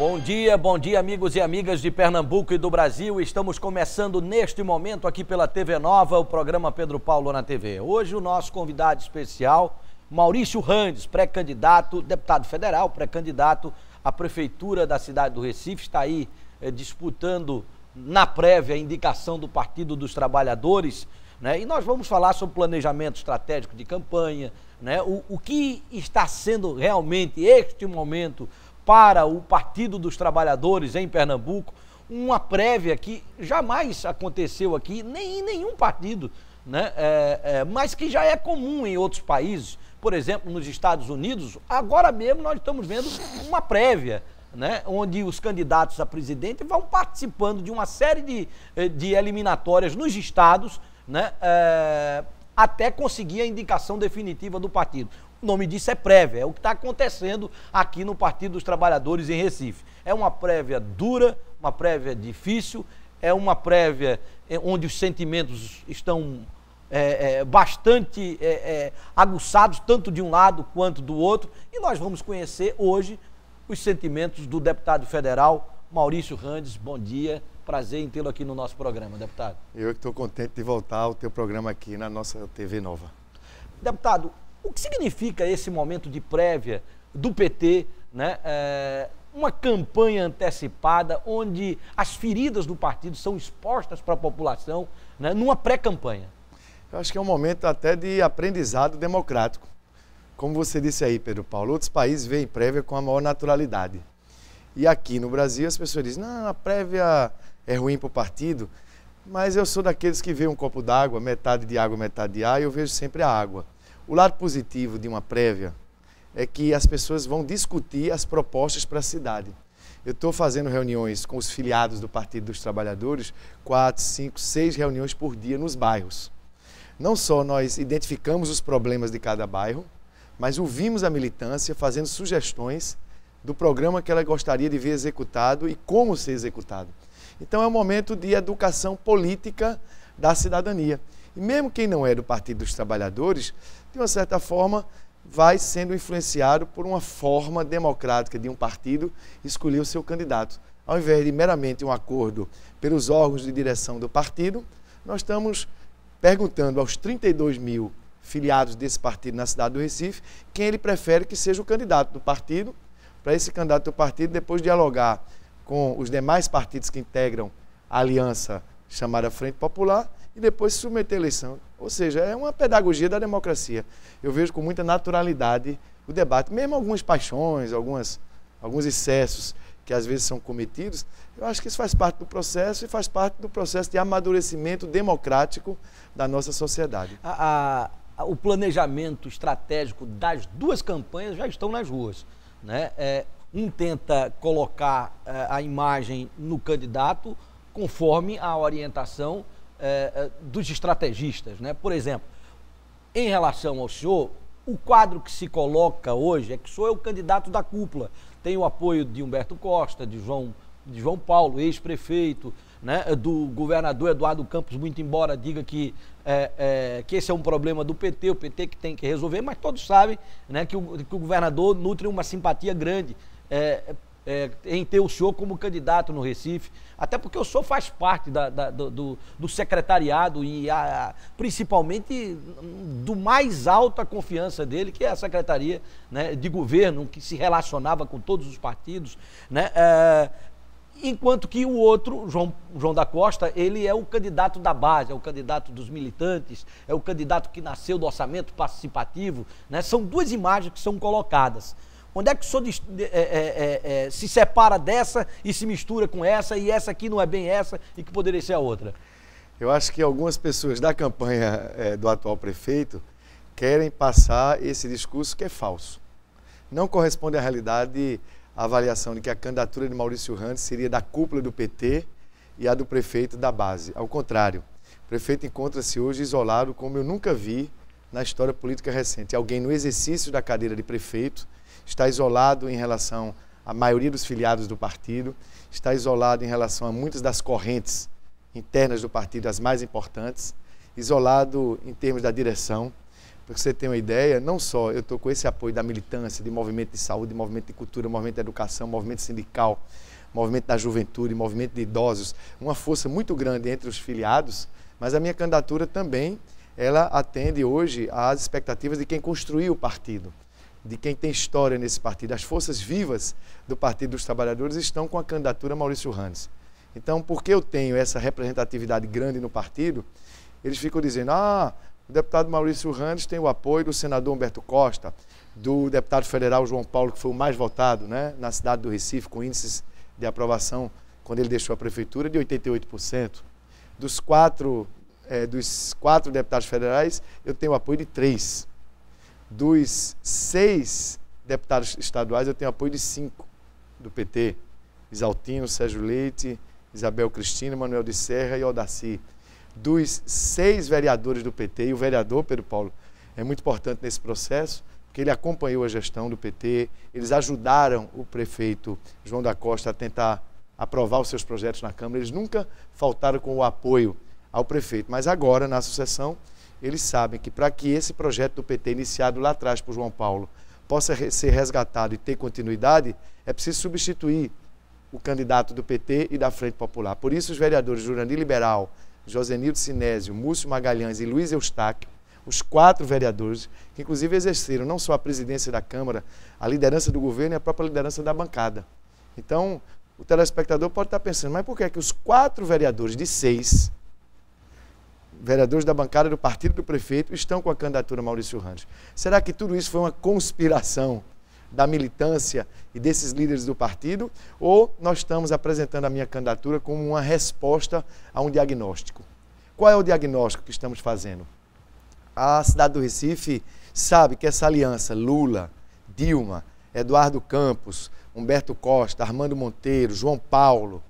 Bom dia amigos e amigas de Pernambuco e do Brasil. Estamos começando neste momento aqui pela TV Nova, o programa Pedro Paulo na TV. Hoje o nosso convidado especial, Maurício Randes, pré-candidato, deputado federal, pré-candidato à prefeitura da cidade do Recife, está aí disputando na prévia a indicação do Partido dos Trabalhadores, né? E nós vamos falar sobre planejamento estratégico de campanha, né? O que está sendo realmente este momento para o Partido dos Trabalhadores em Pernambuco, uma prévia que jamais aconteceu aqui, nem em nenhum partido, né? Mas que já é comum em outros países. Por exemplo, nos Estados Unidos, agora mesmo nós estamos vendo uma prévia, né? Onde os candidatos a presidente vão participando de uma série de eliminatórias nos estados, né? Até conseguir a indicação definitiva do partido. O nome disso é prévia, é o que está acontecendo aqui no Partido dos Trabalhadores em Recife. É uma prévia dura, uma prévia difícil, é uma prévia onde os sentimentos estão bastante aguçados, tanto de um lado quanto do outro, e nós vamos conhecer hoje os sentimentos do deputado federal Maurício Randes. Bom dia, prazer em tê-lo aqui no nosso programa, deputado. Eu que estou contente de voltar ao teu programa aqui na nossa TV Nova. Deputado, o que significa esse momento de prévia do PT, né? Uma campanha antecipada onde as feridas do partido são expostas para a população, né? Numa pré-campanha. Eu acho que é um momento até de aprendizado democrático. Como você disse aí, Pedro Paulo, outros países veem prévia com a maior naturalidade. E aqui no Brasil as pessoas dizem, não, a prévia é ruim para o partido, mas eu sou daqueles que veem um copo d'água, metade de água, metade de ar, e eu vejo sempre a água. O lado positivo de uma prévia é que as pessoas vão discutir as propostas para a cidade. Eu estou fazendo reuniões com os filiados do Partido dos Trabalhadores, 4, 5, 6 reuniões por dia nos bairros. Não só nós identificamos os problemas de cada bairro, mas ouvimos a militância fazendo sugestões do programa que ela gostaria de ver executado e como ser executado. Então é um momento de educação política da cidadania. E mesmo quem não é do Partido dos Trabalhadores, de uma certa forma, vai sendo influenciado por uma forma democrática de um partido escolher o seu candidato. Ao invés de meramente um acordo pelos órgãos de direção do partido, nós estamos perguntando aos 32 mil filiados desse partido na cidade do Recife, quem ele prefere que seja o candidato do partido, para esse candidato do partido depois dialogar com os demais partidos que integram a aliança chamada Frente Popular, e depois se submeter à eleição. Ou seja, é uma pedagogia da democracia. Eu vejo com muita naturalidade o debate, mesmo algumas paixões, alguns excessos que às vezes são cometidos, eu acho que isso faz parte do processo e faz parte do processo de amadurecimento democrático da nossa sociedade. O planejamento estratégico das duas campanhas já estão nas ruas, né? Um tenta colocar a imagem no candidato conforme a orientação dos estrategistas, né? Por exemplo, em relação ao senhor, o quadro que se coloca hoje é que o senhor é o candidato da cúpula, tem o apoio de Humberto Costa, de João Paulo, ex-prefeito, né? Do governador Eduardo Campos, muito embora diga que esse é um problema do PT, o PT que tem que resolver, mas todos sabem, né, que o governador nutre uma simpatia grande em ter o senhor como candidato no Recife, até porque o senhor faz parte do secretariado e principalmente do mais alta confiança dele, que é a Secretaria, né, de Governo, que se relacionava com todos os partidos, né? Enquanto que o outro, João da Costa, ele é o candidato da base, é o candidato dos militantes, é o candidato que nasceu do orçamento participativo, né? São duas imagens que são colocadas. Onde é que o senhor se separa dessa e se mistura com essa, e essa aqui não é bem essa e que poderia ser a outra? Eu acho que algumas pessoas da campanha do atual prefeito querem passar esse discurso que é falso. Não corresponde à realidade a avaliação de que a candidatura de Maurício Randes seria da cúpula do PT e a do prefeito da base. Ao contrário, o prefeito encontra-se hoje isolado como eu nunca vi na história política recente. Alguém no exercício da cadeira de prefeito está isolado em relação à maioria dos filiados do partido, está isolado em relação a muitas das correntes internas do partido, as mais importantes, isolado em termos da direção. O Para que você tenha uma ideia, não só eu estou com esse apoio da militância, de movimento de saúde, de movimento de cultura, movimento de educação, movimento sindical, movimento da juventude, movimento de idosos, uma força muito grande entre os filiados, mas a minha candidatura também, ela atende hoje às expectativas de quem construiu o partido, de quem tem história nesse partido. As forças vivas do Partido dos Trabalhadores estão com a candidatura Maurício Randes. Então, porque eu tenho essa representatividade grande no partido, eles ficam dizendo, o deputado Maurício Randes tem o apoio do senador Humberto Costa, do deputado federal João Paulo, que foi o mais votado, né, na cidade do Recife, com índices de aprovação, quando ele deixou a prefeitura, de 88%. Dos quatro deputados federais, eu tenho o apoio de 3. Dos 6 deputados estaduais, eu tenho o apoio de 5 do PT. Isaltino, Sérgio Leite, Isabel Cristina, Manuel de Serra e Odaci. Dos 6 vereadores do PT, e o vereador Pedro Paulo é muito importante nesse processo, porque ele acompanhou a gestão do PT, eles ajudaram o prefeito João da Costa a tentar aprovar os seus projetos na Câmara, eles nunca faltaram com o apoio ao prefeito, mas agora, na sucessão, eles sabem que para que esse projeto do PT, iniciado lá atrás por João Paulo, possa ser resgatado e ter continuidade, é preciso substituir o candidato do PT e da Frente Popular. Por isso, os vereadores Jurandir Liberal, Josenildo Sinésio, Múcio Magalhães e Luiz Eustáquio, os 4 vereadores, que inclusive exerceram não só a presidência da Câmara, a liderança do governo e a própria liderança da bancada. Então, o telespectador pode estar pensando, mas por que é que os 4 vereadores de 6, vereadores da bancada do partido do prefeito, estão com a candidatura Maurício Randes? Será que tudo isso foi uma conspiração da militância e desses líderes do partido, ou nós estamos apresentando a minha candidatura como uma resposta a um diagnóstico? Qual é o diagnóstico que estamos fazendo? A cidade do Recife sabe que essa aliança Lula, Dilma, Eduardo Campos, Humberto Costa, Armando Monteiro, João Paulo,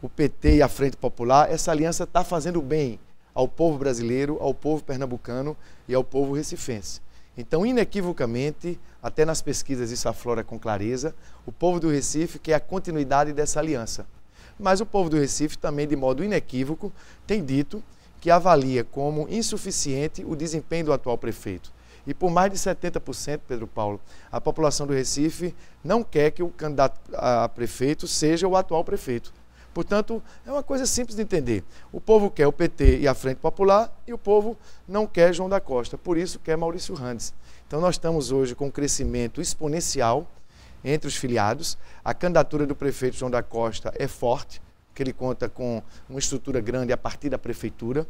o PT e a Frente Popular, essa aliança está fazendo bem ao povo brasileiro, ao povo pernambucano e ao povo recifense. Então, inequivocamente, até nas pesquisas isso aflora com clareza, o povo do Recife quer a continuidade dessa aliança. Mas o povo do Recife também, de modo inequívoco, tem dito que avalia como insuficiente o desempenho do atual prefeito. E por mais de 70%, Pedro Paulo, a população do Recife não quer que o candidato a prefeito seja o atual prefeito. Portanto, é uma coisa simples de entender. O povo quer o PT e a Frente Popular e o povo não quer João da Costa, por isso quer Maurício Randes. Então nós estamos hoje com um crescimento exponencial entre os filiados. A candidatura do prefeito João da Costa é forte, que ele conta com uma estrutura grande a partir da prefeitura,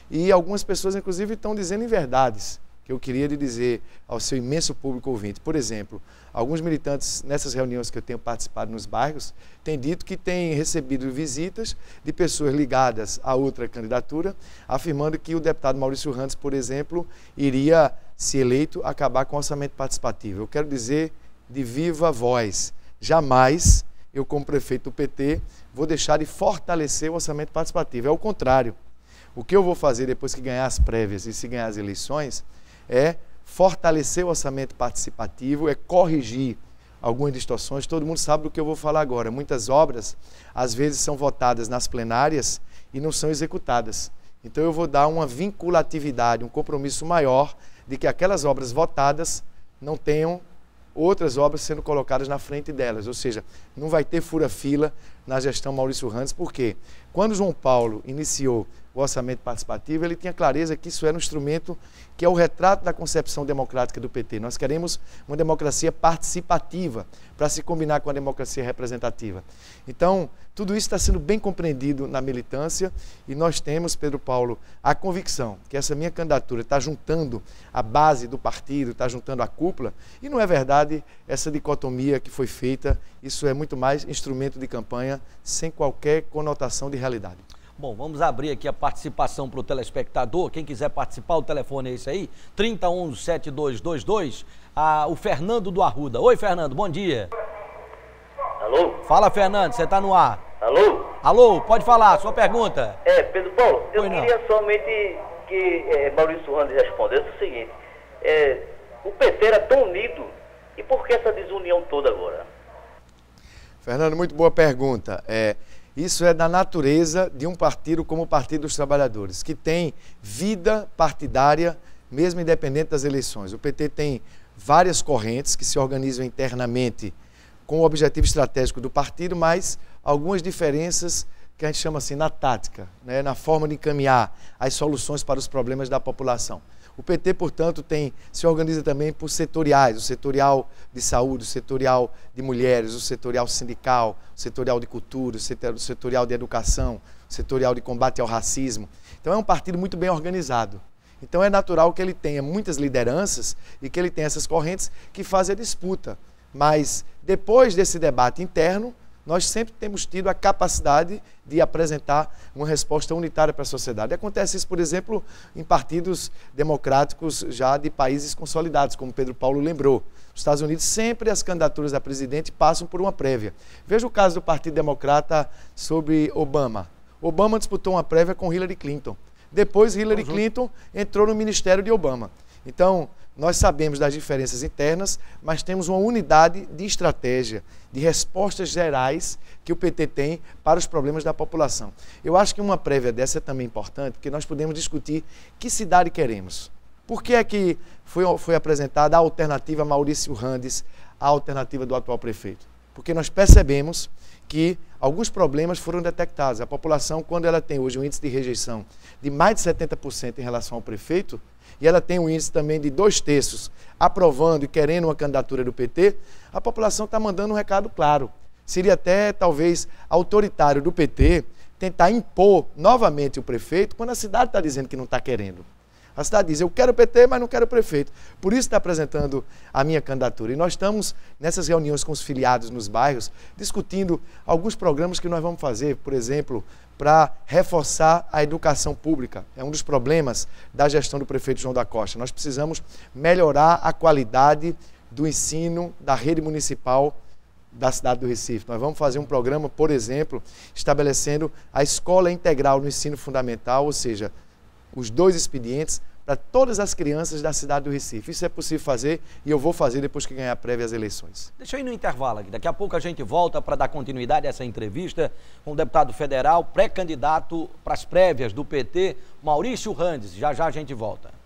e algumas pessoas, inclusive, estão dizendo inverdades, que eu queria lhe dizer ao seu imenso público ouvinte. Por exemplo, alguns militantes, nessas reuniões que eu tenho participado nos bairros, têm dito que têm recebido visitas de pessoas ligadas a outra candidatura, afirmando que o deputado Maurício Randes, por exemplo, iria, se eleito, acabar com o orçamento participativo. Eu quero dizer de viva voz, jamais eu, como prefeito do PT, vou deixar de fortalecer o orçamento participativo. É o contrário. O que eu vou fazer depois que ganhar as prévias e se ganhar as eleições é fortalecer o orçamento participativo, é corrigir algumas distorções. Todo mundo sabe do que eu vou falar agora. Muitas obras, às vezes, são votadas nas plenárias e não são executadas. Então eu vou dar uma vinculatividade, um compromisso maior de que aquelas obras votadas não tenham outras obras sendo colocadas na frente delas, ou seja, não vai ter fura-fila na gestão Maurício Randes, porque quando João Paulo iniciou o orçamento participativo, ele tinha clareza que isso era um instrumento que é o retrato da concepção democrática do PT. Nós queremos uma democracia participativa para se combinar com a democracia representativa. Então, tudo isso está sendo bem compreendido na militância e nós temos, Pedro Paulo, a convicção que essa minha candidatura está juntando a base do partido, está juntando a cúpula, e não é verdade essa dicotomia que foi feita, isso é muito mais instrumento de campanha sem qualquer conotação de realidade. Bom, vamos abrir aqui a participação para o telespectador. Quem quiser participar, o telefone é esse aí, 3011-7222. O Fernando do Arruda. Oi, Fernando, bom dia. Alô? Fala, Fernando, você está no ar. Alô? Alô, pode falar, sua pergunta. Pedro Paulo, eu Oi, não. queria somente que Maurício Randes respondesse o seguinte. O PT era tão unido, e por que essa desunião toda agora? Fernando, muito boa pergunta. Isso é da natureza de um partido como o Partido dos Trabalhadores, que tem vida partidária mesmo independente das eleições. O PT tem várias correntes que se organizam internamente com o objetivo estratégico do partido, mas algumas diferenças que a gente chama assim na tática, né, na forma de encaminhar as soluções para os problemas da população. O PT, portanto, se organiza também por setoriais, o setorial de saúde, o setorial de mulheres, o setorial sindical, o setorial de cultura, o setorial de educação, o setorial de combate ao racismo. Então é um partido muito bem organizado. Então é natural que ele tenha muitas lideranças e que ele tenha essas correntes que fazem a disputa. Mas depois desse debate interno, nós sempre temos tido a capacidade de apresentar uma resposta unitária para a sociedade. Acontece isso, por exemplo, em partidos democráticos já de países consolidados, como Pedro Paulo lembrou. Nos Estados Unidos, sempre as candidaturas a presidente passam por uma prévia. Veja o caso do Partido Democrata sobre Obama. Obama disputou uma prévia com Hillary Clinton. Depois, Hillary Clinton entrou no ministério de Obama. Então, nós sabemos das diferenças internas, mas temos uma unidade de estratégia, de respostas gerais que o PT tem para os problemas da população. Eu acho que uma prévia dessa é também importante, porque nós podemos discutir que cidade queremos. Por que é que foi apresentada a alternativa Maurício Randes, a alternativa do atual prefeito? Porque nós percebemos que alguns problemas foram detectados. A população, quando ela tem hoje um índice de rejeição de mais de 70% em relação ao prefeito, e ela tem um índice também de 2/3 aprovando e querendo uma candidatura do PT, a população está mandando um recado claro. Seria até, talvez, autoritário do PT tentar impor novamente o prefeito quando a cidade está dizendo que não está querendo. A cidade diz, eu quero o PT, mas não quero o prefeito. Por isso está apresentando a minha candidatura. E nós estamos, nessas reuniões com os filiados nos bairros, discutindo alguns programas que nós vamos fazer, por exemplo, para reforçar a educação pública. É um dos problemas da gestão do prefeito João da Costa. Nós precisamos melhorar a qualidade do ensino da rede municipal da cidade do Recife. Nós vamos fazer um programa, por exemplo, estabelecendo a escola integral no ensino fundamental, ou seja, os 2 expedientes para todas as crianças da cidade do Recife. Isso é possível fazer e eu vou fazer depois que ganhar prévias eleições. Deixa eu ir no intervalo aqui. Daqui a pouco a gente volta para dar continuidade a essa entrevista com o deputado federal, pré-candidato para as prévias do PT, Maurício Randes. Já já a gente volta.